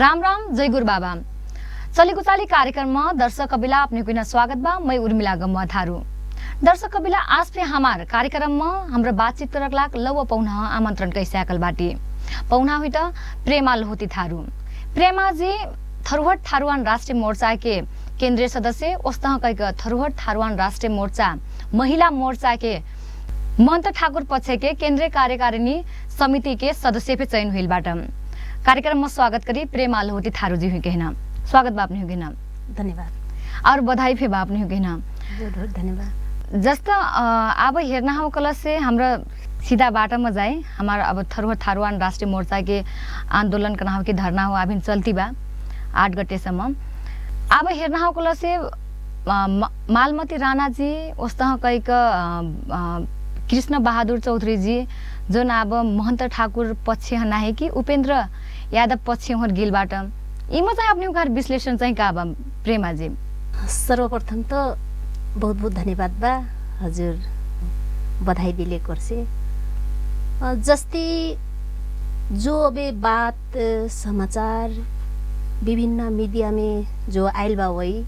राम राम जय गुरु बाबा चलेको चाली कार्यक्रम में दर्शक कबिला अपने को स्वागत बा। मैं उर्मिला गम्मा थारू। दर्शक कबिला आज पे हमार कार्यक्रम में हमरा बातचीत करक लाग लव पौना आमंत्रण कैसे आकल बाटी पौना हुई तो प्रेमा लोहती थारू। प्रेमा जी थरुहट थारूवान राष्ट्रीय मोर्चा के केंद्रीय सदस्य ओस्तह कैक थरुहट थारूवान राष्ट्रीय मोर्चा महिला मोर्चा के महंत ठाकुर पक्ष के केंद्रीय कार्यकारिणी समिति के सदस्य पे चयन हुई बाट कार्यक्रम में स्वागत करी प्रेमा लोहती थारू जी हुई कहना स्वागत बा अपने हुई धन्यवाद और बधाई फे बा अपने हुई कहना बहुत बहुत धन्यवाद। जस्ता अब हेर्ना हो कल से हमरा सीधा बाटा में जाए हमारा अब थरुहट थारूवान राष्ट्रीय मोर्चा के आंदोलन का नाम की धरना हो अभी चलती बा 8 गतेसम्म। अब हेर्ना हो कल से मालमती राणा जी ओस्तह कैक कृष्ण बहादुर चौधरी जी जो अब महंत ठाकुर पक्ष नाहे कि उपेन्द्र यादव पक्ष हो गिलबाट इमा चाहिँ अपने उकार विश्लेषण चाहिँ का बा प्रेमा जी। सर्वप्रथम तो बहुत बहुत धन्यवाद बा हजुर बधाई दिले करसे जस्ती जो अबे बात समाचार विभिन्न मीडिया में जो आयल बा वही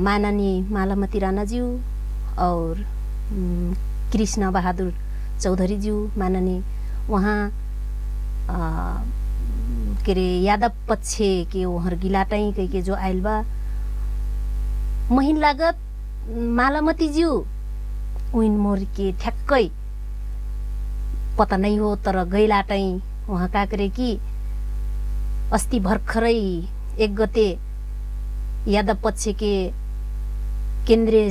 माननीय मालमती राणा जी और कृष्ण बहादुर चौधरी जी माननीय वहाँ के रे यादव पक्ष के वहाँ गिलाटाई कह के जो आयल बा महिन लागत मालामती जी उन मोर के ठ्याक्कै पता नहीं हो तर गैलाटाई वहाँ का करे कि अस्ति भर्खरै 1 गते यादव पक्ष के केंद्रीय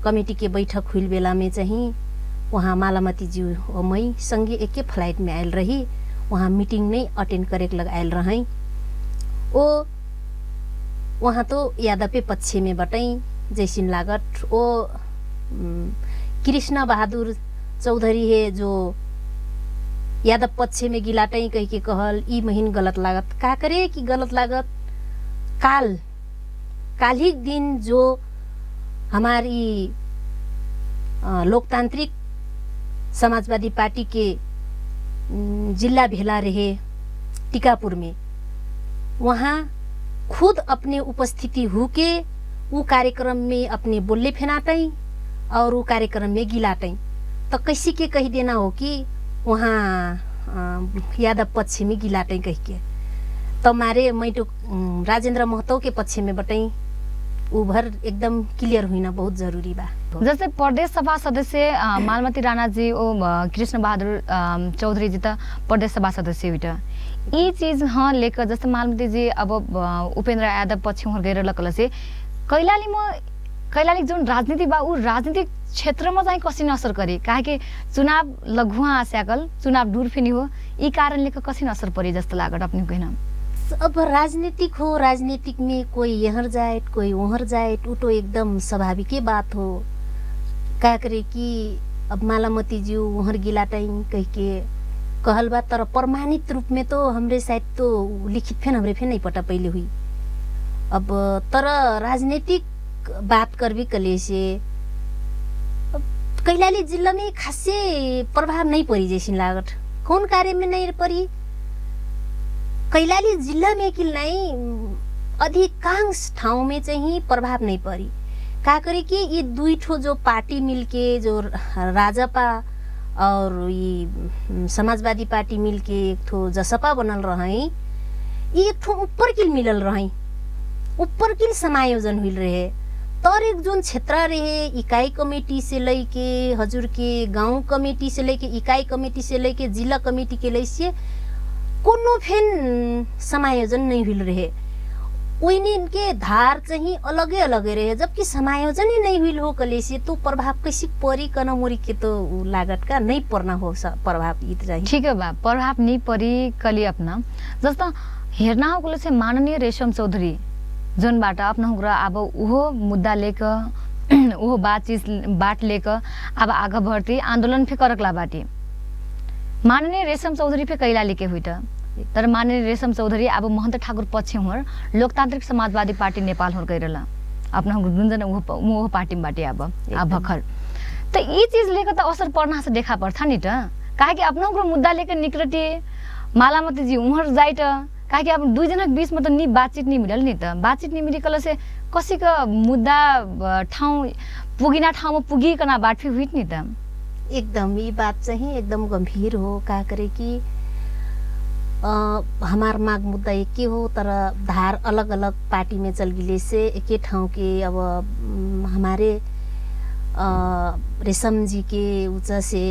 कमेटी के बैठक हुई बेला में चाहिए वहाँ मालामती जी और मैं संगे एक फ्लाइट में आयल रही वहाँ मीटिंग नहीं अटेंड करे लग आयल रही ओ वहाँ तो यादव पक्ष में बटाई जैसिन लागत ओ कृष्ण बहादुर चौधरी है जो यादव पक्ष में गिलाटाई कह के कहल ई महीन गलत लागत का करे कि गलत लागत काल ही दिन जो हमारी लोकतांत्रिक समाजवादी पार्टी के जिला भेला रहे टीकापुर में वहाँ खुद अपने उपस्थिति होके वो कार्यक्रम में अपने बोले फेनाटाई और वो कार्यक्रम में गिलाटाई तो कैसी के कही देना हो कि वहाँ यादव पक्ष में गिलाटाई कह के तो मारे मैं तो राजेंद्र महतो के पक्ष में बताई उभर एकदम क्लियर हुई बहुत जरूरी बा। जैसे प्रदेश सभा सदस्य मालमती राणा जी और कृष्ण बहादुर चौधरी जी तो प्रदेश सभा सदस्य हुई ये चीज हाँ लेकर जैसे मालमती जी अब उपेन्द्र यादव पक्ष गएर लकल से कैलाली जो राजनीति बा राजनीतिक क्षेत्र में चाहिँ कसिन असर करे काहे कि चुनाव लघुआ आस्याकल चुनाव दूर फिनी हो ई कारण लेकर कसिन असर परे जस्तो लागत अपने कहना। अब राजनीतिक हो राजनीतिक में कोई यहाँ जाए कोई वहाँ जाए वो तो एकदम स्वाभाविक बात हो क्या करे कि अब मालामती जी वहाँ गिलाटाई कह के कहल बा तर प्रमाणित रूप में तो हमरे शायद तो लिखित फेन हमरे फेन नहीं पता पहले हुई अब तर राजनीतिक बात करबी कले से कैलाली जिला में खासे प्रभाव नहीं पड़ी जैसी लागत कौन कार्य में नहीं पड़ी कैलाली जिला में कि नहीं अधिकांश ठाउँ में चाहिए प्रभाव नहीं पड़ी का करे कि ये दुई ठो जो पार्टी मिलके जो राजपा और ये समाजवादी पार्टी मिलके एक ठो जसपा बनल रहे एक ठो ऊपर किल मिलल रहे ऊपर किल समायोजन हुई रहे तर एक जोन क्षेत्र रहे इकाई कमेटी से लेके हजुर के गांव कमेटी से लेके इकाई कमेटी से लेके जिला कमेटी के लिए कोनो फेन समायोजन नहीं हुई रहे उन्हीं के धार चाहिए अलगे अलगे रहे जबकि समायोजन ही नहीं हुई हो कले से तो प्रभाव कैसी परी कन मोरी के तो लागत का नहीं पड़ना हो प्रभाव चाहिए ठीक है बा प्रभाव नहीं परी कली अपना जस्तो हेर्ना हो कले से माननीय रेशम चौधरी जोन बाट अपना हुरा अब वो मुद्दा लेकर वो बात लेकर अब आगे बढ़ती आंदोलन फिर करकला बाटी माननीय रेशम चौधरी पे कैलाली के हुई तर माननीय रेशम चौधरी अब महंत ठाकुर पक्ष होर लोकतांत्रिक समाजवादी पार्टी नेपाल होर गइरला अपना गुंजन वो पार्टी बाटी अब भखर तो ये चीज लेकर तो असर पड़ना से देखा पड़ता नहीं काहे कि अपना मुद्दा लेकर निकलती मालामती जी उहर जाइत काहे कि अब दुई जनक बीच में तो नि बातचीत नहीं मिलल नि त बातचीत नहीं मिली कल से कसी का मुद्दा ठाउँ पुगिना ठाउँमा पुगिकन बात फिर हुई नि त एकदम ये बात चाहिँ एकदम गंभीर हो। का करे कि हमार माग मुद्दा एक हो तर धार अलग अलग पार्टी में चल गिले से एक ठाउँ के अब हमारे रेशम जी के उच्च से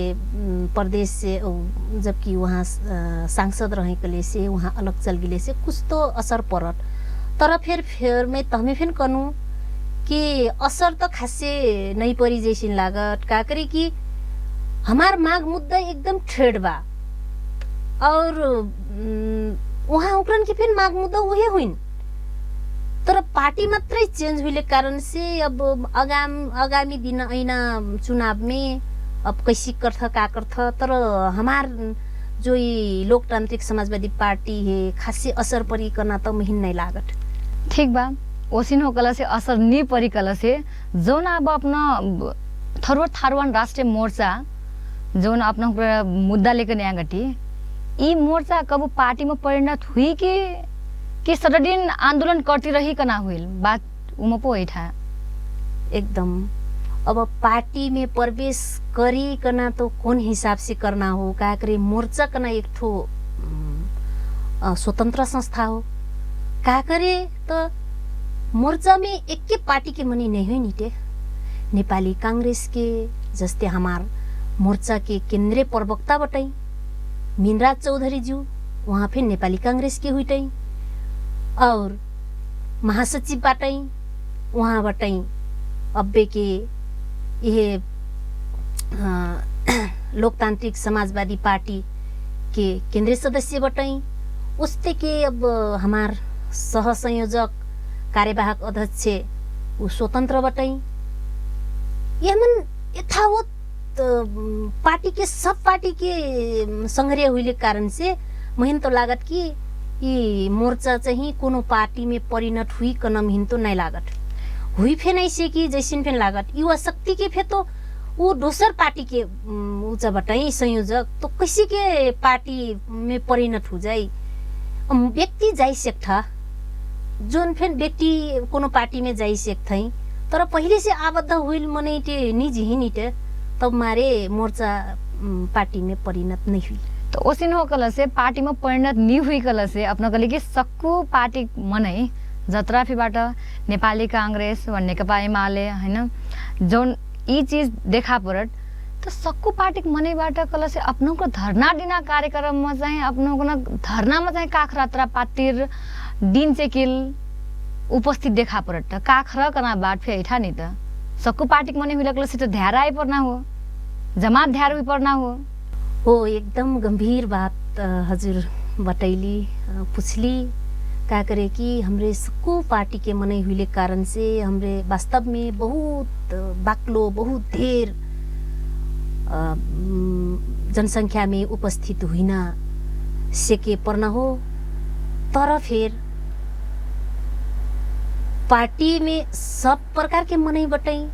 प्रदेश से जबकि वहाँ सांसद रहे कले से वहाँ अलग चल गिले से कुछ तो असर पड़त तर फिर मैं तहमे फिर कनु कि असर तो खासे नहीं परी जैसी लागत। का करे कि हमार माग मुद्दा एकदम ठेड बा और वहाँ उकरन के फिर माग मुद्दा उहे हुइन तर पार्टी मात्रै चेंज हुइले कारण से अब आगामी दिन ऐना चुनाव में अब कैसी करथ का करथ तर हमार जो ये लोकतांत्रिक समाजवादी पार्टी है खासे असर परिकन त महीन नहीं लागत। ठीक बा ओसिन हो कला से असर नहीं परी कला से जोन अब अपना थरुवर थारुवान राष्ट्रीय मोर्चा जोन अपना मुद्दा लेकर नया गटी ई मोर्चा कब पार्टी में परिणत हुई कि सडन आंदोलन करती रही कना हुई बात उमा पो था एकदम अब पार्टी में प्रवेश करी कना तो कौन हिसाब से करना हो। का करे मोर्चा कना एक ठो स्वतंत्र संस्था हो। का करे तो मोर्चा में एक के पार्टी के मनी नहीं हुई नीटे नेपाली कांग्रेस के जस्ते हमार मोर्चा के केंद्रीय प्रवक्ता बटाई मीनराज चौधरी जी वहाँ फिर नेपाली कांग्रेस के हुई और महासचिव बाटई वहाँ बटाई अब्बे के ये लोकतांत्रिक समाजवादी पार्टी के केंद्रीय सदस्य बटाई उसते के अब हमार सह संयोजक कार्यवाहक अध्यक्ष वो स्वतंत्र बटाई ये मन यथावत पार्टी के सब पार्टी के संग्रह हुई कारण से महिन तो लागत कि ये मोर्चा चाहिँ कोनो पार्टी में परिणत हुई कन महिन तो नहीं लागत हुई फे नहीं से कि जैसिन फे लागत युवा शक्ति के फे तो वो दोसर पार्टी के ऊंचा बटाई संयोजक तो किसी के पार्टी में परिणत हो जाए व्यक्ति जाई सकता जोन फिर व्यक्ति कोनो पार्टी में जाई सकता तर पहले से आबद्ध हुई मने निजी ही नीटे तब मारे मोर्चा पार्टी में परिणत नहीं हुई तो ओसिन हो कल से पार्टी में परिणत नहीं हुई कल से अपना कल के सक्कु पार्टी मनै जत्राफीबाट नेपाली कांग्रेस व नेकपा एमाले हैन जोन ई चीज देखा परत तो सक्कु पार्टी मनैबाट कल से अपनों को धरना दिना कार्यक्रम में चाहिँ अपनों को धरना में चाहिँ काखरात्रा पातिर दिन चेकिल उपस्थित देखा परत काखरा कना बाट फे ऐठा नि त सक्कु पार्टी मनै हुई कल से तो ध्यार आई पड़ना हो जमात ध्यार हुई पड़ना हो एकदम गंभीर बात हजुर बतैली पुछली। का करे कि हमरे सक्कु पार्टी के मनै हुईले कारण से हमरे वास्तव में बहुत बाक्लो बहुत देर जनसंख्या में उपस्थित हुइना सेके पर्ना हो तर फिर पार्टी में सब प्रकार के मनै बटाई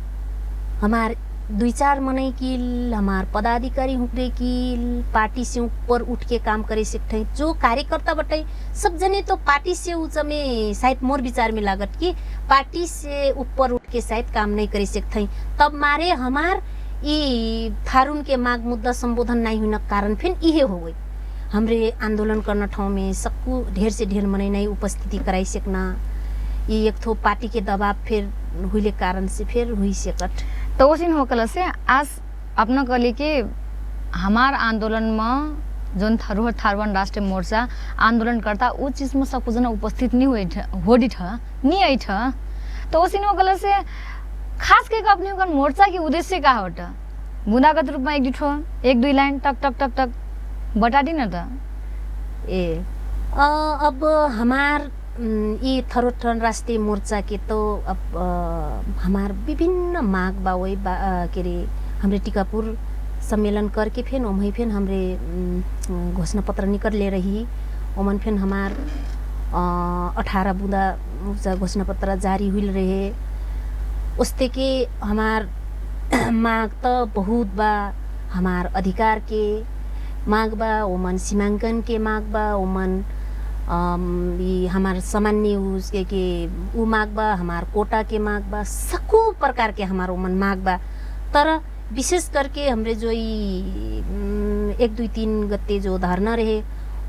हमार 2-4 मनै की हमार पदाधिकारी हुक्रे की पार्टी से ऊपर उठ के काम करे सकते जो कार्यकर्ता बटाई सब जने तो पार्टी से ऊंचा में शायद मोर विचार में लागत कि पार्टी से ऊपर उठ के शायद काम नहीं करे सकते तब मारे हमार ये थारून के माग मुद्दा संबोधन नहीं हुन कारण फिर इहे हो गई हमरे आंदोलन करना ठाउँ में सबको ढेर से ढेर मनै नहीं उपस्थिति कराई सकना ये एक थो पार्टी के दबाव फिर हुईले कारण से फिर हुई सकत। तो उसिन हो कल से आज अपना कली के हमार आंदोलन में जोन थरुवर थारुवान राष्ट्रीय मोर्चा आंदोलन करता वो चीज में सब जना उपस्थित नहीं हुई नहीं आई तो उसिन हो कल से खास के अपने मोर्चा के उद्देश्य का होट बुंदागत रूप में एक दुई लाइन टक टक टक टक बता दी न त अब हमार ये थरुवर राष्ट्रीय मोर्चा के तो अब हमार विभिन्न माग बा वही के रे हमरे टीकापुर सम्मेलन करके फिर वहीं फिर हमरे घोषणा पत्र निकल ले रही ओमन फिर हमार 18 बुंदा घोषणा पत्र जारी हुई रहे उसते के हमार माग तो बहुत बा हमार अधिकार के माग बा, ओमन सीमांकन के माग बा, ओमन ये हमार सामान्य उसके ऊ माग बा, हमार कोटा के माग बा, सकू प्रकार के हमार ओमन माग बा। तर विशेष करके हमरे जो 1, 2, 3 गते जो धरना रहे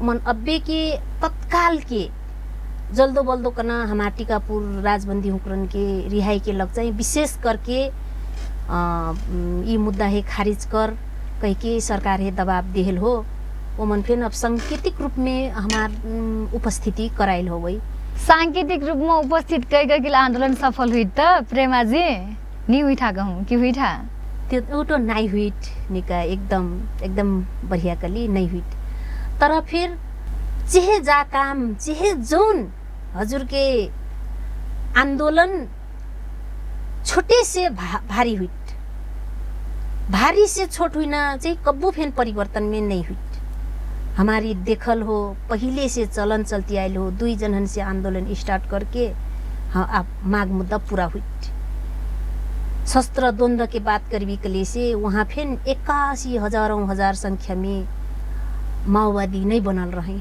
ओमन अब्बे के तत्काल के जल्दो बल्दो कना हमार टीकापुर राजबंदी हुकरन के रिहाई के लग जाए, विशेष करके ये मुद्दा है खारिज कर कह के सरकार है दबाव देहल हो। ओमन फिर अब सांकेतिक रूप में हमार उपस्थिति कराइल हो गई। सांकेतिक रूप में उपस्थित कई के आंदोलन सफल हुई त प्रेमा जी नी हुई था कहूँ कि हुई था त्यो उठो नाई हुई निका एकदम बढ़िया कली नहीं हुई। तर फिर जेहे जा काम जेहे जोन हजुर के आंदोलन छोटे से भारी हुई, भारी से छोट हुई ना चाहिँ कब्बू फेन परिवर्तन में नहीं हुई। हमारी देखल हो पहले से चलन चलती आयल हो, 2 जनन से आंदोलन स्टार्ट करके हाँ आप माग मुद्दा पूरा हुई। शस्त्र द्वंद्व के बात करवी के से वहाँ फिर 81 हजारों हजार संख्या में माओवादी नहीं बनल रहे।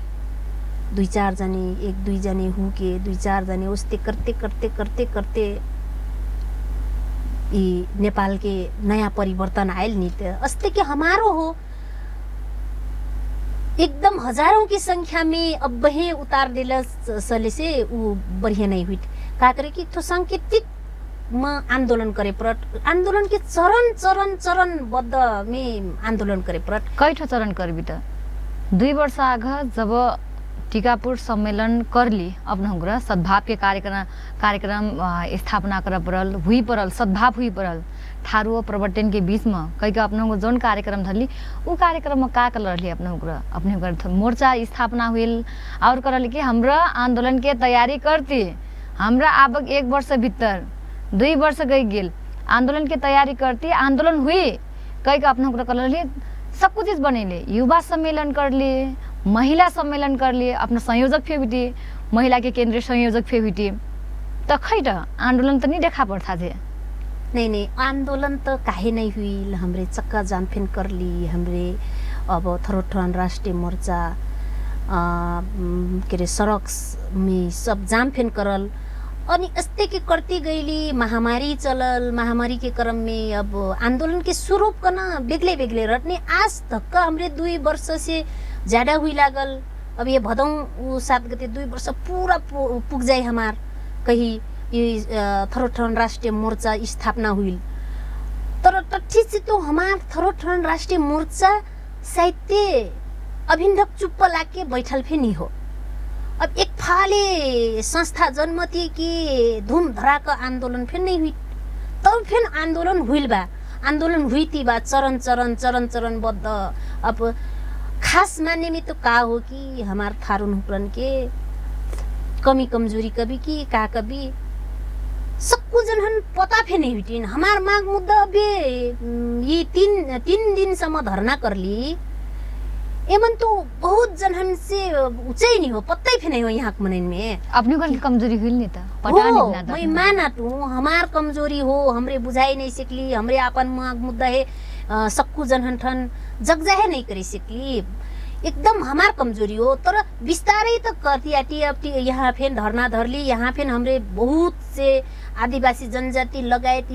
2-4 जने 1-2 जने हुके 2-4 जने उस्ते करते ये नेपाल के नया परिवर्तन आयल नहीं थे। अस्ते के हमारो हो एकदम हजारों की संख्या में अब वही उतार दिला सले से वो बढ़िया नहीं हुई। का करे कि तो सांकेतिक में आंदोलन करे परत, आंदोलन के चरण बद्ध में आंदोलन करे परत। कई ठो चरण करबी त 2 वर्ष आग जब टीकापुर सम्मेलन करली अपना सद्भाव के कार्यक्रम स्थापना कर परल हुई परल, सद्भाव हुई परल थारू और प्रवर्तन के बीच में कई का अपना जोन कार्यक्रम धरली वो कार्यक्रम में का करली अपने मोर्चा स्थापना हुई और करली कि हमरा आंदोलन के तैयारी करती हमरा अब 1 वर्ष भीतर 2 वर्ष गई गेल आंदोलन के तैयारी करती आंदोलन हुई कई का अपना करली सब कुछ चीज बनेले युवा सम्मेलन कर लिए महिला सम्मेलन कर लिए अपना संयोजक फेबिटी महिला के केंद्रीय संयोजक फेबिटी तो खै त आंदोलन तो नहीं देखा पड़ता थे। नहीं आंदोलन तो काहे नहीं हुई। हमरे चक्का जामफेन कर ली, हमरे अब थरोथरन राष्ट्रीय मोर्चा के रे सड़क में सब जामफेन करल अनि अस्ते के करती गईली। महामारी चलल, महामारी के क्रम में अब आंदोलन के स्वरूप कना बेग्ले रटने आज तक हमरे 2 वर्ष से ज्यादा हुई लागल। अब ये भदौ 7 गते 2 वर्ष पूरा पुग जाए हमार कहीं ये थरोथरन राष्ट्रीय मोर्चा स्थापना हुई। तर ठीक से तो हमार थरोथरन राष्ट्रीय मोर्चा साहित्य अभिनक चुप्प लाके बैठल फे नहीं हो। अब एक फाले संस्था जन्मती की धूम धड़ाका आंदोलन फिर नहीं हुई, तब फिर आंदोलन हुई बा, आंदोलन हुई थी बा चरण बद्ध। अब खास मानने में तो का हो कि हमार थारून हुकरन के कमी कमजोरी कभी की का कभी सबको जनहन पता फे नहीं हुई। हमार माग मुद्दा अभी ये 3 दिन सम्म धरना कर ली एमन तो बहुत जनहन से ऊंचाई नहीं हो, पत्ता ही नहीं हो यहाँ मनन में अपनी कौन की कमजोरी हुई नहीं था पता नहीं। मैं माना तू हमार कमजोरी हो, हमरे बुझाई नहीं सकली, हमरे अपन माग मुद्दा है सबको जनहन ठन जग जाहे नहीं करी सकली, एकदम हमार कमजोरी हो। तर बिस्तारै त करती आटी अब यहाँ फिर धरना धरली, यहाँ फिर हमरे बहुत से आदिवासी जनजाति लगायत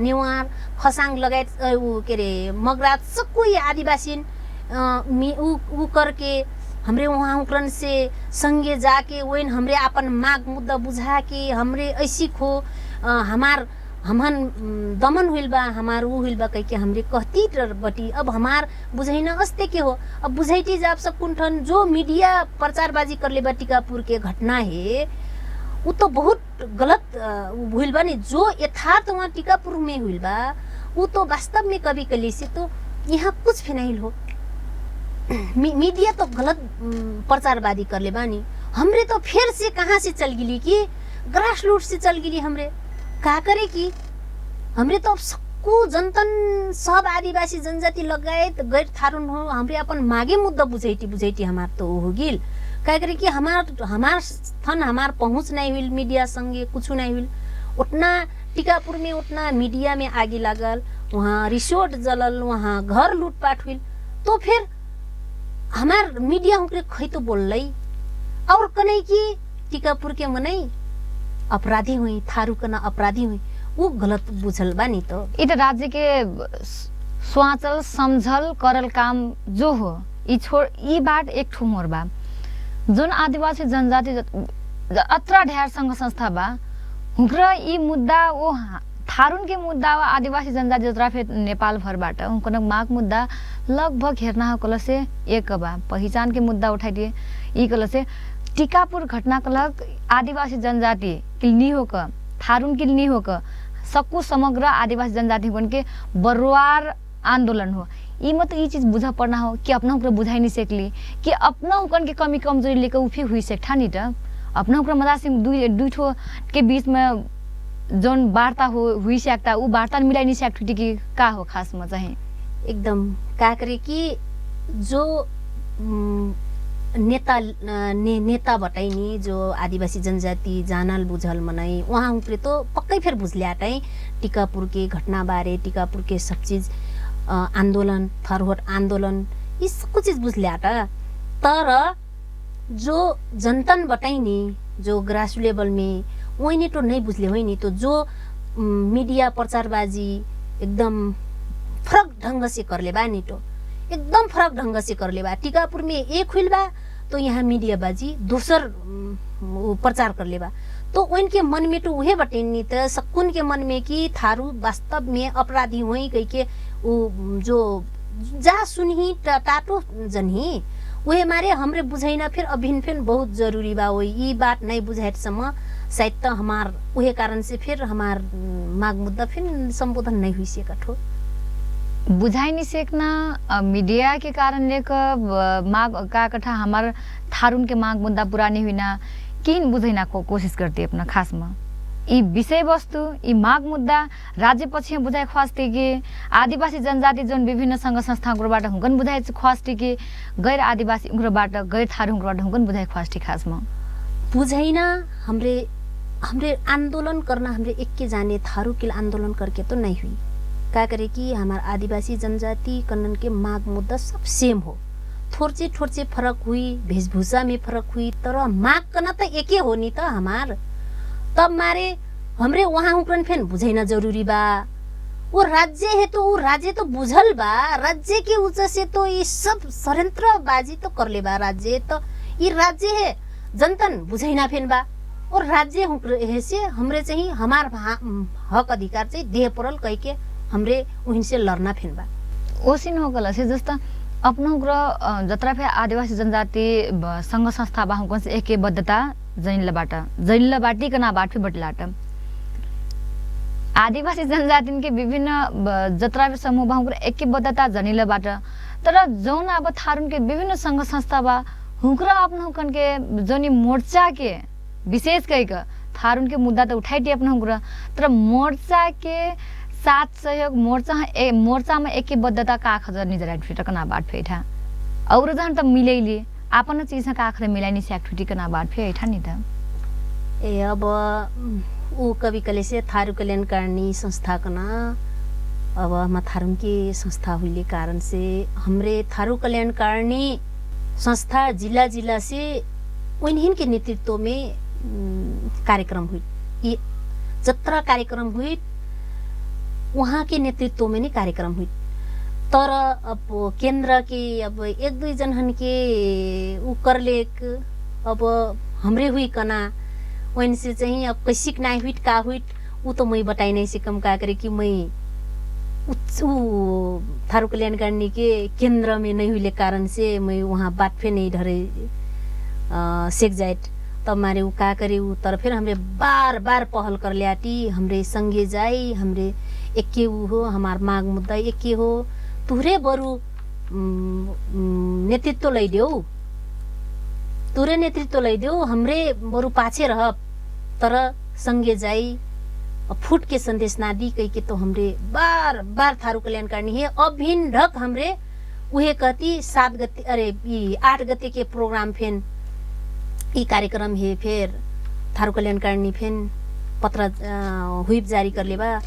नेवार खसाङ लगायत के रे मगरात सबको आदिवासी ऊ करके हमरे वहाँ उकरन से संगे जाके वही हमरे अपन माग मुद्दा बुझा के हमरे ऐसी खो हमार हमन दमन हुइल बा, हमार ऊ हुइल बा कह के हमरे कहती बटी। अब हमार बुझाइना अस्ते के हो, अब बुझाइती जाब सब कुंठन जो मीडिया प्रचारबाजी कर ले बा टीकापुर के घटना है वो तो बहुत गलत हुइल बा नहीं। जो यथार्थ वहाँ टीकापुर में हुइल बा वो तो वास्तव में कभी कली से तो यहाँ कुछ भी नहीं हो। मीडिया तो गलत प्रचारवादी कर ले बानी, हमरे तो फिर से कहाँ से चल गिली कि ग्रास रूट से चल गिली। हमरे का करे कि हमरे तो सबको जनतन सब आदिवासी जनजाति लगायत गैर थारून हो हमरे अपन मागे मुद्दा बुझाइटी हमार तो हो गिल। का करे कि हमार पहुँच नहीं हुई मीडिया संगे कुछ नहीं हुई। उतना टीकापुर में उतना मीडिया में आगे लागल, वहाँ रिसोर्ट जलल, वहाँ घर लूटपाट हुई। तो फिर हमार मीडिया हुकरे खै तो बोललै और कनै कि टीकापुर के मनै अपराधी हुई, थारू कना अपराधी हुई, वो गलत बुझल बानी। तो ई त राज्य के स्वाचल समझल करल काम जो हो ई बात एक ठो मोर बा। जुन आदिवासी जनजाति अत्र ढेर संघ संस्था बा हुक्र ई मुद्दा ओ थारुन के मुद्दा वा आदिवासी जनजाति जत्रा फेर नेपाल भरबाट उनको माग मुद्दा लगभग हेर्ना हो कल से एक बा। पहिचान के मुद्दा उठाइदिए ई कल से टीकापुर घटना कलक आदिवासी जनजाति किलनी हो क थारुन किलनी हो क सक्कु समग्र आदिवासी जनजाति के बरुआर आंदोलन हो। ई मत ई चीज बुझा पड़ना हो कि अपना हुक्र बुझाई नहीं सकली कि अपना हुकन के कमी कमजोरी लेकर उफी हुई सकता नहीं त अपना हुक्र मजा से दुई ठो के बीच में जोन वार्ता हो हुई सकता उ वार्ता मिलाई नहीं सकती कि का हो खास में चाहे एकदम का करे कि जो नेता बताइनी जो आदिवासी जनजाति जानल बुझल मनाई वहाँ हुक्रे तो पक्कै फेर बुझल्याटै टीकापुर के घटना बारे, टीकापुर के सब चीज आंदोलन, थरहट आंदोलन ये सब चीज बुझल्याट। तर जो जनतन बताइनी जो ग्रास लेवल में वही तो नहीं बुझले हुई तो जो मीडिया प्रचारबाजी एकदम फरक ढंग से करले बा नहीं तो एकदम फरक ढंग से करले बा। टीकापुर में एक हुइल बा तो यहाँ मीडिया बाजी दूसर प्रचार करले बा। तो उनके मन में तो उहे बटेनी त सक्कुन के मन में कि थारू वास्तव में अपराधी हुई कह के जो जा सुनही टाटो जनही उहे मारे हमरे बुझैना फिर अभिन फिर बहुत जरूरी बा। वही ये बात नहीं बुझाएसम्म शायद त हमार उहे कारण से फिर हमार माग मुद्दा फिर संबोधन नहीं हुई से कठो बुझाई नहीं सकना मीडिया के कारण लेकर माग का कथा हमार थारुन के माग मुद्दा पूरा नहीं हुईना किन बुझैना को कोशिश करती अपना खास में ई विषय वस्तु ई माग मुद्दा राज्य पछि बुझाइ ख्वास्ती कि आदिवासी जनजाति जोन विभिन्न संघ संस्थाबाट हुकन बुझाइ ख्वास्ती कि गैर आदिवासी उग्रबाट गैर थारू उग्रबाट हुकन बुझाइ ख्वास्ती खास में बुझैना हमरे आंदोलन करना हमरे एक के जाने थारू के आंदोलन करके तो नहीं हुई। क्या करे कि हमार आदिवासी जनजाति कन्नन के माग मुद्दा सब सेम हो, थोड़चे फरक हुई, वेशभूषा में फरक हुई, तर माग करना तो एक ही होनी तो हमार तब मारे हमरे वहाँ उकरन फेन बुझैना जरूरी बा। वो राज्य है तो वो राज्य तो बुझल बा, राज्य के ऊंचा से तो ये सब षड्यंत्र बाजी तो कर ले बा। राज्य तो ये राज्य है जनतन बुझैना फेन बा और राज्य है से हमरे चाहिए हमार हक अधिकार चाहिँ देह परल कह के हमरे उहिन से लड़ना फेन बा। ओसिन हो गल से जस्ता अपनो ग्र जत्रा फे आदिवासी जनजाति संघ संस्था बा हुकन से एकबद्धता जैनला बाटी कना बाट फे बटलाट आदिवासी जनजाति के विभिन्न जत्रा फे समूह बा हुकन एकबद्धता जनिला बाट तर जौन अब थारुन के विभिन्न संघ संस्था बा हुकरा अपना हुकन के जनी मोर्चा के विशेष कई का थारुन के मुद्दा तो उठाइटी अपना हुकरा तर मोर्चा के साथ सहयोग मोर्चा में एकबद्धता का खजर निजरा ठुटकना बाट फेठा और जन त मिलैली आपन चीज का आखरे मिलाइनी से ठुटिकना बाट फेठा नि त ए अब ऊ कवि कलेसे थारू कल्याणकारिणी संस्था कना अब हम थारुन की संस्था हुईले कारण से हमरे थारू कल्याणकारिणी संस्था जिला से उन्हीं के नेतृत्व में कार्यक्रम हुई। ये जत्रा कार्यक्रम हुई वहाँ के नेतृत्व में नहीं कार्यक्रम हुई। तर अब केंद्र के अब एक दुई जनहन के ऊ कर लेक अब हमरे हुई कना वैन से चाहिए अब कैसिक ना हुई का हुई वो तो मैं बताई नहीं सकम का करे कि मैं थारू कल्याणकारिणी के केंद्र में नहीं हुई कारण से मैं वहाँ बात फे नहीं ढरे सेक जाए तब मारे ऊ का करे ऊ तर फिर हमरे बार बार पहल कर लियाटी हमरे संगे जाई हमरे एके ऊ हो हमार माग मुद्दा एके हो तुरे बरु नेतृत्व लैदेऊ तुरे नेतृत्व लैदेऊ हमरे बरु पाछे रह तर संगे जाई फुट के संदेश ना दी कह के तो हमरे बार बार थारू कल्याणकारिणी है अभिन ढक हमरे उहे कहती 7 गते अरे 8 गते के प्रोग्राम फेन ई कार्यक्रम है फिर थारू कल्याणकारिणी फेन पत्र हुइप जारी कर लेबा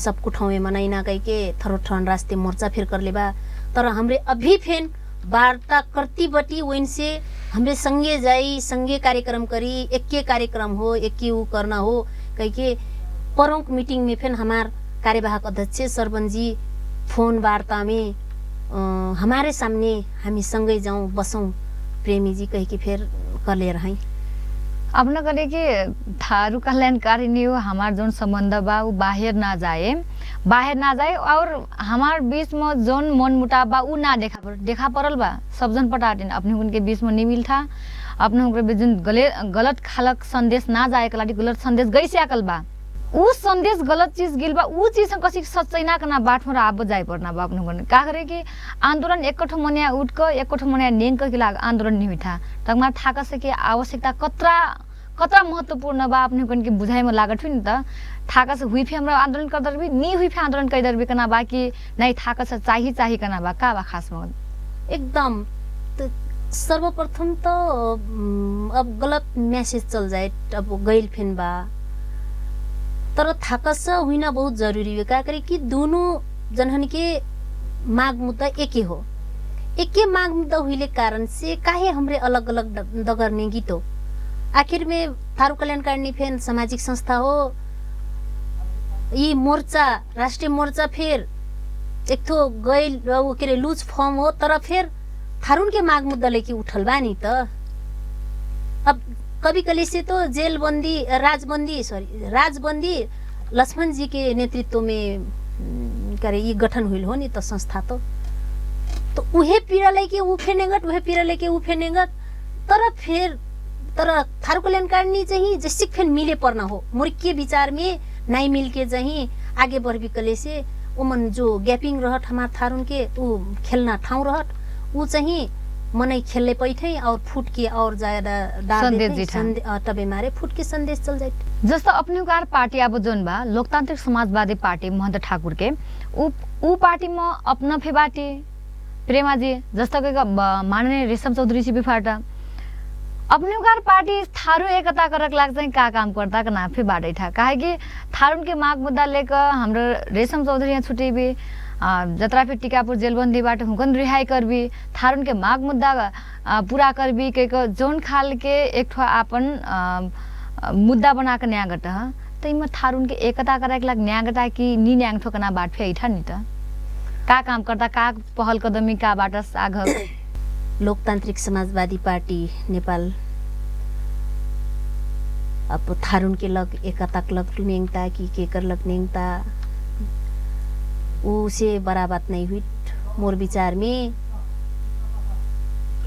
सबको ठाउँ में मनाइना कह के थरो ठन रास्ते मोर्चा फिर कर लेबा तर हमरे अभी फेन वार्ता करती बटी उनसे हमरे संगे जाई, संगे कार्यक्रम करी, एक के कार्यक्रम हो, एक के ऊ करना हो कह के प्रमुख मीटिंग में फिर हमार कार्यवाहक अध्यक्ष सरपंच जी फोन वार्ता में हमारे सामने हामी सँगै जाऊँ बसौँ प्रेमी जी कह के फिर कर ले रही। अपना करे कि थारू कल्याणकारी नहीं हो, हमार जोन संबंध बा वो बाहर ना जाए और हमार बीच में जोन मन मुटाव बा ऊ ना देखा पड़ल बा। सब जन पटाटिन अपने उनके बीच में नहीं मिल था, अपने उनके बीच जोन गलत खालक संदेश ना जाए कलाटी गलत संदेश गई से आकल बा, ऊ संदेश गलत चीज गिल बा, ऊ चीज कसी सच्चाई ना करना बाट में आब जाए पड़ना बा। अपने का करे कि आंदोलन एक मनिया उठ कर एक मनिया नेंग के लाग आंदोलन नहीं था तक मार थाका से कि आवश्यकता कतरा महत्वपूर्ण बा अपने के बुझाई में लागत हुई त थाका से हुई फे हमरा आंदोलन कर दर भी नहीं हुई फे आंदोलन कर दर भी करना बा कि नहीं थाका से चाहिए करना बा का बा खास में एकदम। तो सर्वप्रथम तो अब गलत मैसेज चल जाए अब गैल फेन बा तर थाकस हुईना बहुत जरूरी है। का करे कि दोनों जनहन के माग मुद्दा एक ही हो, एक ही माग मुद्दा हुईले कारण से काहे हमरे अलग अलग दगरने गीतो। आखिर में थारू कल्याणकारिणी फेन सामाजिक संस्था हो, ये मोर्चा राष्ट्रीय मोर्चा फिर एक तो गैल के लूज फॉर्म हो तर फिर थारून के माग मुद्दा लेके उठल बानी त अब कभी कली से तो राजबंदी लक्ष्मण जी के नेतृत्व में करे ये गठन हुई हो नहीं तो संस्था तो उहे पीड़ा लेके उफेनेगत उहे पीड़ा लेके उफेनेगत तर थारू कल्याणकारिणी चाहिँ जैसे फेन मिले पर्ना हो मुर्के विचार में नहीं मिल के चाहिँ आगे बढ़ भी कले से उमन जो गैपिंग रहत हमार थारून के ऊ खेलना ठाउँ रहत ऊ चाहिँ मनै खेलले पैठै और फुट के और ज्यादा तबे मारे फुट के संदेश चल जाए। जस्तो अपने कार पार्टी अब जोन बा लोकतांत्रिक समाजवादी पार्टी महंत ठाकुर के ऊ पार्टी में अपना फे बाटी प्रेमा जी जस्तो के माननीय रेशम चौधरी जी बिफाटा अपने कार पार्टी थारू एकता करक लाग चाहिँ का काम करता का नाफे बाटै था काहे कि थारून के माग मुद्दा लेकर हाम्रो रेशम चौधरी यहाँ छुट्टी भी जतरा फिर टीकापुर जेलबंदीबाट हुकन रिहाई करबी थारून के माग मुद्दा पूरा करबी के जोन खाल के एक ठो आपन मुद्दा बना के न्याय गट त इमा थारून के एकता करे के लाग न्याय गटा कि नी न्याय ठोकना बाट फे इठा नि त का काम करता का पहल कदमी का बाट आग लोकतांत्रिक समाजवादी पार्टी नेपाल अब थारून के लग एकता लग नेंगता कि के कर लग नेंगता उसे बड़ा बात नहीं हुई। मोर विचार में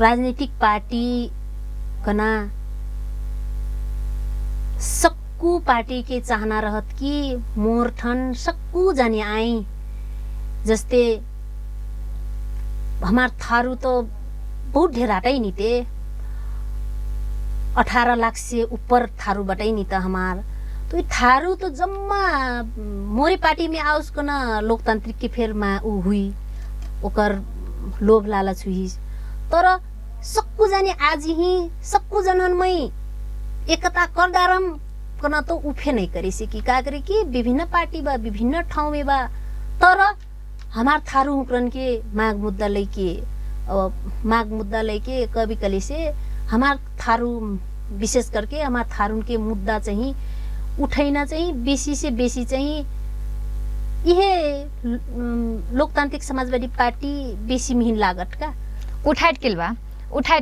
राजनीतिक पार्टी कना सक्कू पार्टी के चाहना रहत कि मोर ठन सक्कू जाने आई जस्ते हमार थारू तो बहुत ढेराटै नि ते 18 लाख से ऊपर थारू बटाई नि त हमार तो थारू तो जम्मा मोरे पार्टी में आओस् कन लोकतांत्रिक के फेरमा ऊ हुई ओकर लोभ लालच हुई तर सक्कू जाने आज ही सक्कू जननमै एकता करदारम कन तो उफे नहीं करे से कि का करे कि विभिन्न पार्टी बा विभिन्न ठाउँ में बा तर हमार थारू हुकरन के माग मुद्दा लेके कभी कली से हमार थारू विशेष करके हमार थारून के मुद्दा चाहिँ उठैना चाहिँ बेसी से बेसी चाहिँ यह लोकतांत्रिक समाजवादी पार्टी बेसी मिहिन लागत का उठाइट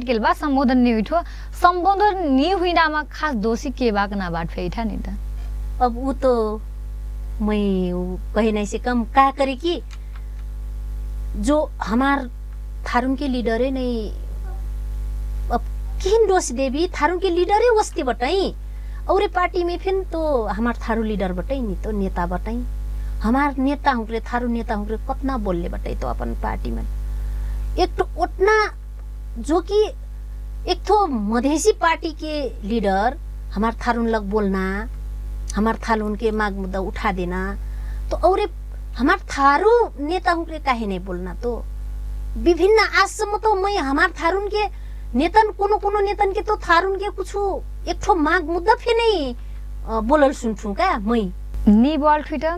किल बा संबोधन नहीं उठो संबोधन नहीं हुई नामा खास दोषी के बा ना बाट फेठा नहीं था। अब वो तो मैं कहे नहीं से कम का करे कि जो हमार थारून के लीडर है नहीं अब किन दोष देवी थारून के लीडर है वस्ती बताई और पार्टी में फिर तो हमार थारू लीडर बताई नहीं तो नेता बताई हमार नेता हुकरे थारू नेता हुकरे कतना बोलले बताई तो अपन पार्टी में एक तो उतना जो कि एक तो मधेसी पार्टी के लीडर हमार थारून लग बोलना हमार थारून के माग मुद्दा उठा देना तो और हमार थारू नेता हुकरे काहे नहीं बोलना तो विभिन्न आजसम्म तो मैं हमार थारून के नेतन कोनो नेतन के तो थारून के कुछ एक ठो माग मुद्दा फे नहीं बोलल सुनछु का मैं नी बोल ट्विटर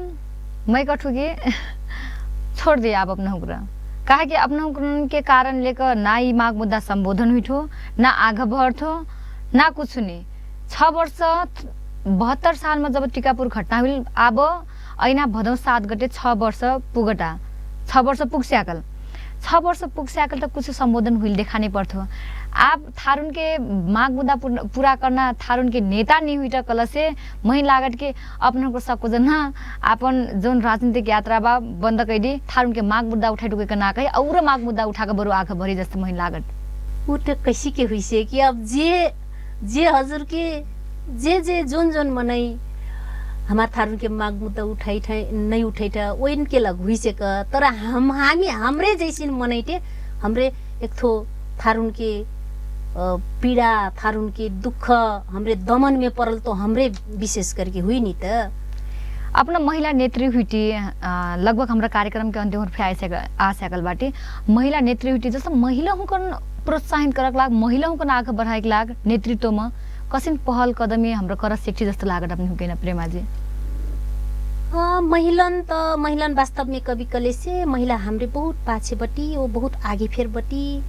मैं कठू के छोड़ दिया आप अपना हुकरा काहे कि अपना के कारण लेकर ना ई माग मुद्दा संबोधन हुई थो, ना आगे बढ़ थो, ना कुछ नहीं। 6 वर्ष 72 साल में जब टिकापुर घटना हुई अब ऐना भदौ 7 गते 6 वर्ष पुगटा 6 वर्ष पुग्स्याकल 6 वर्ष पुग्स्याकल तो कुछ संबोधन हुई देखाने पड़थो। आप थारुन के माग मुद्दा पूरा करना थारुन के नेता नहीं हुई कल से मही लागत के अपना को सबको जना अपन जोन राजनीतिक यात्रा बा बंद कर दी थारुन के माग मुद्दा उठाई टुके ना कही और माग मुद्दा उठा के बरु आगे भरी जस्तो मही लागत उ तो कैसी के हुई से कि अब जे हजुर के जे जोन जोन मनाई हमार थारुन के माग मुद्दा उठाई नहीं उठाई था वो इनके लग हुई से का तर हामी हमरे जैसी मनाइते हमरे एक थो थारुन के पीड़ा थारुन के दुख हमरे दमन में पड़ल तो हमरे विशेष करके हुई नहीं त अपना महिला नेत्री हुई लगभग हमारा कार्यक्रम के अंतिम आ सकल बाटे महिला नेत्री हुई जैसे महिला हुकन प्रोत्साहित करक लाग महिला हुकन आगे बढ़ाए के लाग नेतृत्व में कसिन पहल कदमी हाम्रो कर सेक्टी जस्तो लागत अपने हुकेन प्रेमा जी महिलन वास्तव में कभी कले से महिला हमरे बहुत पाछे बटी वो बहुत आगे फेर बटी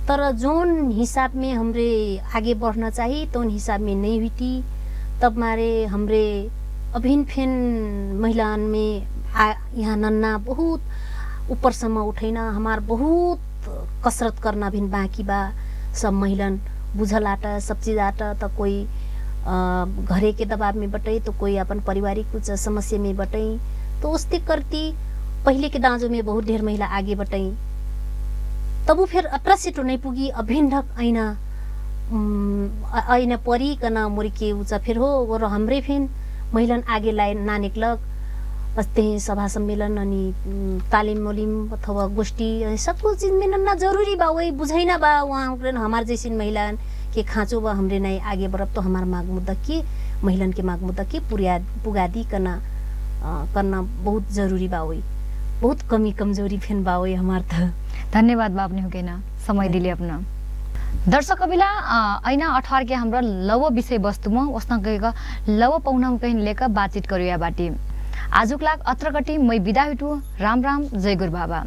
तर जोन हिसाब में हमरे आगे बढ़ना चाहिए तो उन हिसाब में नहीं हुई तब मारे हमरे अभिन फेन महिलान में यहाँ नन्ना बहुत ऊपर सम्म उठैना हमार बहुत कसरत करना भी बाकी बा सब महिलन बुझल आटा सब चीज आटा तो कोई घरे के दबाव में बटई तो कोई अपन पारिवारिक कुछ समस्या में बटई तो उसते करती पहले के दांजों में बहुत ढेर महिला आगे बटई तब फिर 18 सीटों नहीं पुगी अभिन ढक ऐना परी कना मोरी के ऊंचा फिर हो और हमरे फिर महिलन आगे लाए ना निकलक अस्ते सभा सम्मेलन अनि तालिम मोलिम अथवा गोष्ठी सब कुछ चीज में ना जरूरी बा वही बुझैना बा वहाँ हमार जैसी महिला के खाँचो बा हमरे नहीं आगे बढ़ब तो हमार माग मुद्दा के महिलन के माग मुद्दा के पुगादी करना बहुत जरूरी बा वही बहुत कमी कमजोरी फेन बा वही हमार त धन्यवाद बा अपने हुकेना समय दिले अपना दर्शक अबिला ऐना 18 के हाम्रो लव विषय वस्तुमा वस्न गएका लव पौना कहीं लेकर बातचीत करिया बाटी आजुक लाग अत्रकटी मै बिदा हुटु राम राम जय गुरु बाबा